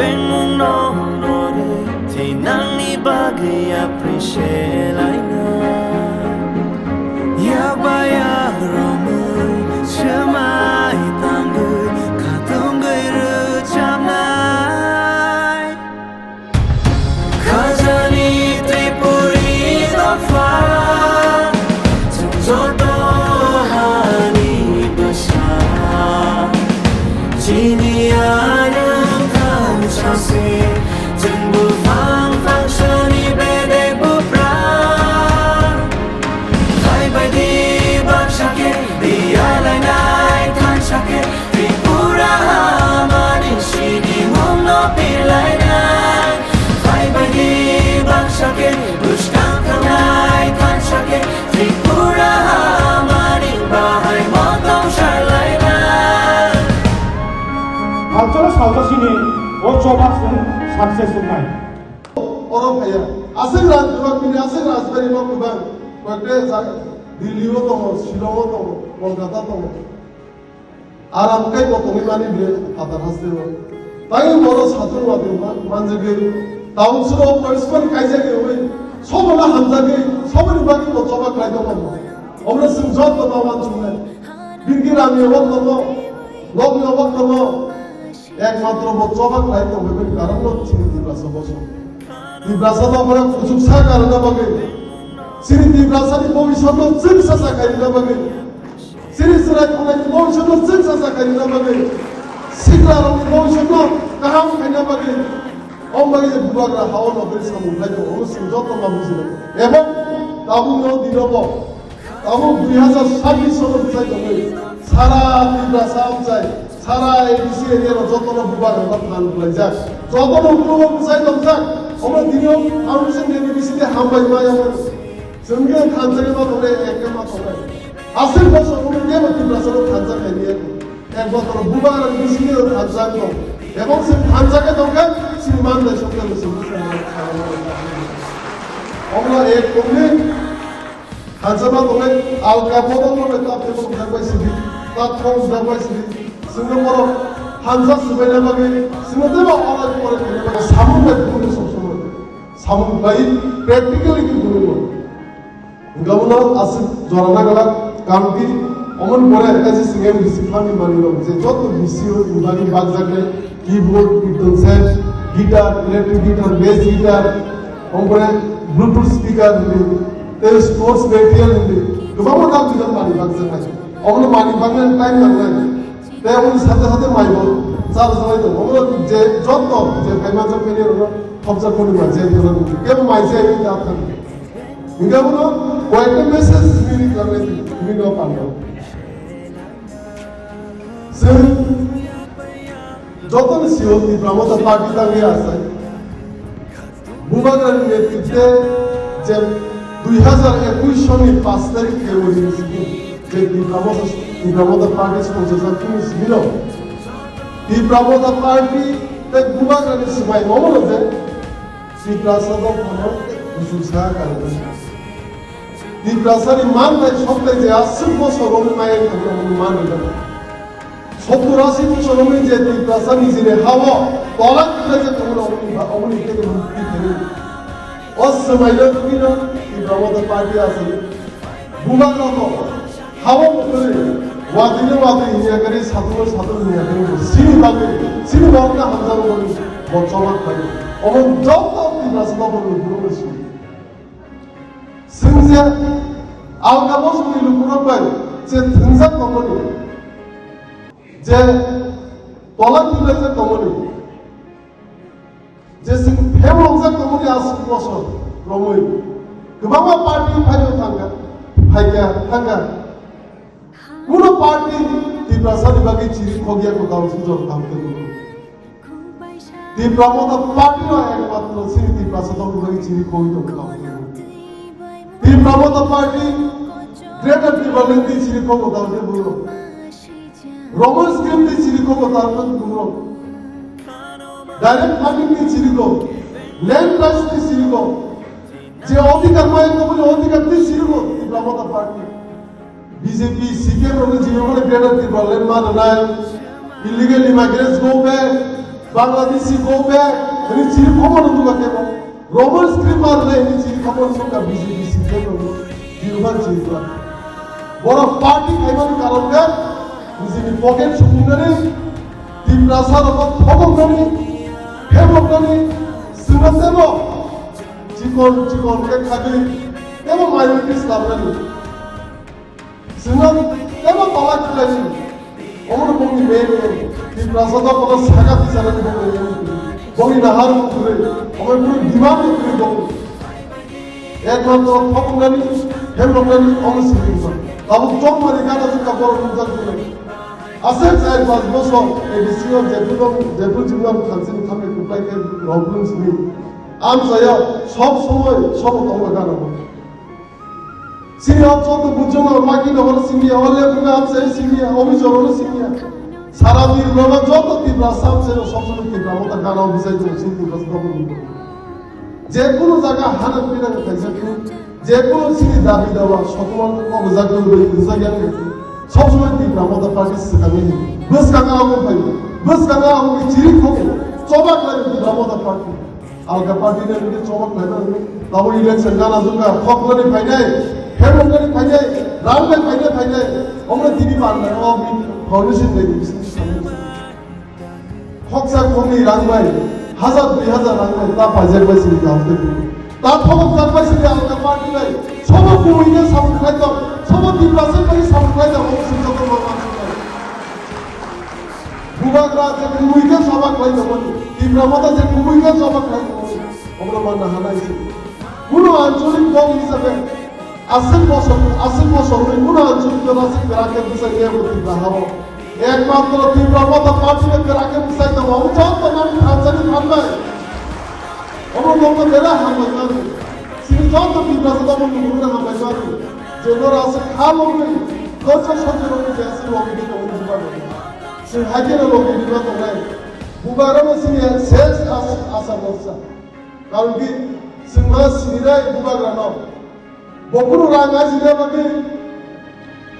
beng no thì nang ni bagay appreciate lại na ya ba ya romai chamai tang gui ka tong gui ru cham nai khajani tripuri da fa chung jo to hani basha chini ayam kan chase jengbu fang fang shani bede bupra bye bye di bak shake di alai nai kan shake tripura mani shini mom no pilai nai bye bye di bak shake bushkan kanai kan shake tripura mani bahai motong sharlai nai Alçala saltasini o çobasın successful নাই ওরম ভাইয়া আসেন রাজবিভাগ মিলে আসেন রাজবাড়ি বিভাগ কয়েকটা দিল্লিও তম শিলংও তম কলকাতা তম আর আমকাই কতমি মানি বিয়ে হাতার হাসতে তাই বড় ছাত্র মানজেগে টাউনসুর পরিষ্কার কাইজাগে ওই সবলা হামজাগে সবরি বাকি চবা খাইতে পারবো আমরা সিং যত বাবা চুনে বিনকির আমি অবাক তম লগ্নি অবাক তম একমাত্র চবা খাইতে হবে কারণ হচ্ছে দিবাসা বসো দিবাসা তো আমরা সুসা কারণে বাগে সিরি দিবাসানি ভবিষ্যৎ চিকিৎসা সাকারি না বাগে সিরি সিরা কোন ভবিষ্যৎ চিকিৎসা সাকারি না বাগে সিগলার ভবিষ্যৎ কাহাম খাইনা বাগে অম্বাগে যে বুবাগরা হাওয়া নগরী সামু লাইতো অবশ্যই যত মানুষের এবং তাবুনো দিনব তাবু 2026 সনের চাই তবে সারা দিবাসা চাই সারা এডিসি এরিয়ার যতটা বুবার ধান বলাই যাক যতটা উপভোগ চাই যাক আমরা দিনেও ফাউন্ডেশন এডিসিতে হামবাই মাই আমার সঙ্গে খানজারে মা ধরে একে মা ধরে আসের বছর আমরা কেন তিব্রাসর খানজা খাইয়ে একবার বুবার এডিসিতে খানজা তো এবং সে খানজাকে দরকার শ্রীমান দেশ সঙ্গে আমরা এক কমে খানজা মা ধরে আলকা বদল করে তাতে বুঝা পাইছি তাত কম বুঝা পাইছি जोंनो बर' हानजा सुबायना बागै जोंनो देबा अराय परे बागै सामु बायदिखौनो सबसमय सामु बाय प्रेक्टिकली बुङो गावनो आसि जराना गला कामति अमन परे एजे सिंगेम डिसिप्लिन मानिनो जे जत बिसियो बागै बागजागले keyboard keyboard set guitar electric guitar bass guitar ओमफ्राय ब्लुटुथ स्पीकार ते स्पोर्ट्स मेटेरियल गोबां दाम बिदाम मानि बागजागनाय अमन मानि बागै टाइम नांनाय তাই উনি সাথে সাথে মাইব চার সময় তো আমরা যে যত যে ফাইমাঞ্জার পেরিয়ে হলো খবসা করি না যে ধরুন কেউ মাইছে এই দাঁত থাকে ইনকা বলো কয়েকটা মেসেজ মিনি করলে তুমি নাও পারো সে যত সিওতি প্রমোদ পার্টি দাঁড়িয়ে আছে বুবাগার নেতৃত্বে যে 2021 সনের 5 তারিখে হয়েছিল যে Dipramoda Party sponsors Kings Milo. Dipramoda Party that Bubagan is my moment of it. Diprasado Honor is Usa Karadas. Diprasari man that shop like the Asimbo Solomon man. Soturasi to Solomon Jet, Diprasan is in a Hawa, Pola like a only take a also my love Dipramoda Party as a Bubagan. Hawa ওয়াদিনে ওয়াদি ইয়া করে সাতুর সাতুর নিয়া করে সিনি বাগে সিনি বাগনা হাজার বলি বচমা খাই অমন যত দিনাসবা বলি বুরুছি সিনজে আলগামস মিলু পুরোপাই যে থিনজা কমনি যে তলা তুলে যে কমনি যে সিন ফেমলজা কমনি আসু বছর রমই গোবাং পার্টি ফাইলো থাকা কোনো পার্টি তিব্রাসানি বাকি চিরি খগিয়া কোথাও সুযোগ থাকতে তিব্রামত পার্টি নয় একমাত্র শ্রী তিব্রাসাদ বাকি চিরি খগিত কোথাও তিব্রামত পার্টি গ্রেটার তিব্রালেন্দি চিরি খগ কোথাও যে বলল রোমান্স গেমদি চিরি খগ কোথাও বলল ডাইরেক্ট ফার্মিং দি চিরি খগ ল্যান্ড রাইটস দি চিরি খগ যে অধিকার পায় বলে অধিকার দি চিরি খগ তিব্রামত party BJP, CPM, and the Greater Berlin man, illegal immigrants go back. Bangladeshi go back, ini ciri khobor juga kebo. Roman screamer le ini ciri khobor suka BJP sistem di rumah ciri lah. Bora party kaiman karon kan, BJP pocket sumungane, di rasa dapat khobor kani, khobor kani, sunat debo, cikon ke khagi, debo minority Islam kani, sunat debo tolak kani. Orang bumi beri, di prasada pada sangat di sana di bumi nahar mukure, orang bumi dimana mukure bumi. Ekmaত্ৰ ফকংগানি, হেমৰংগানি অংশীলিংগ। তাবো চক মাৰিকা আছে কাপৰ মুজাক করে। আছে 4-5 বছর এডিসিও জেপুর জিমনাম খানসিন খামে কুপ্লাইকে রবলুম সিনি। আম সায়া সব সময় সব তঙ্গ গানাবো। সিনিয়া চত বুঝুন মাকি নহর সিনিয়া হলে তুমি আম সাই সিনিয়া অভিযোগ সিনিয়া। সারা দিন বাবা যত তীব্র সামছে সবসময় তীব্র মতো গানাও বিষয় তো সিনি প্রশ্ন যে কোনো জায়গা হানাত বিরান খাইছে যে কোনো সিনি দাবি দেওয়া সকল অবজাগ্য করে বুঝাইয়া সবসময় তীব্র মতো পার্টি সেখানে বস কাকা আমো ভাই বস কাকা আমো চিরি খো চবাক লাগে তীব্র মতো পার্টি আলগা পার্টি নে চবাক লাগে তাও ইলেকশন গানা জুকা ফকলনি ফাইনাই হেমঙ্গনি ফাইনাই রাউন্ডে ফাইনাই আমরা দিদি পারনা ও ফাউন্ডেশন দেই হকসা কমি রাংবাই 1000-2000 রাংবাই তা বাজার বাইছি গাওতে তা ফক জানবাইছি আলগা পার্টি নাই সব কুইনে সাউন্ড খাইতো সব দিব্রাসে কই সাউন্ড খাইতো অবশ্যই যত মামা বুবাগরা যে কুইনে সবাক খাইতো দিব্রামতা যে কুইনে সবাক খাইতো আমরা মানা হানাইছি কোন আঞ্চলিক দল হিসাবে আসল বছর কোন আঞ্চলিক দল আছে গ্রাহকে বিষয় নিয়ে দিব্রা হবো একমাত্র দিব্রামতা পার্টিকে গ্রাহকে বিষয় দেবো যত নাম আঞ্চলিক হানবাই আমরা লোক দেরা হানবাই জানি সিনি যত দিব্রাসে তখন মুখে হানবাই জানি যে ওরা আছে খালো নেই কত সচেতন যে আছে অভিযোগ অভিযোগ পাবে সে হাজির লোক দিব্রা তো নাই বুবাগরা সিনি শেষ আশা বলছা কারণ কি সিংহা সিনিরাই বুবাগরা নাও বকুরু রাঙা সিনে বাকি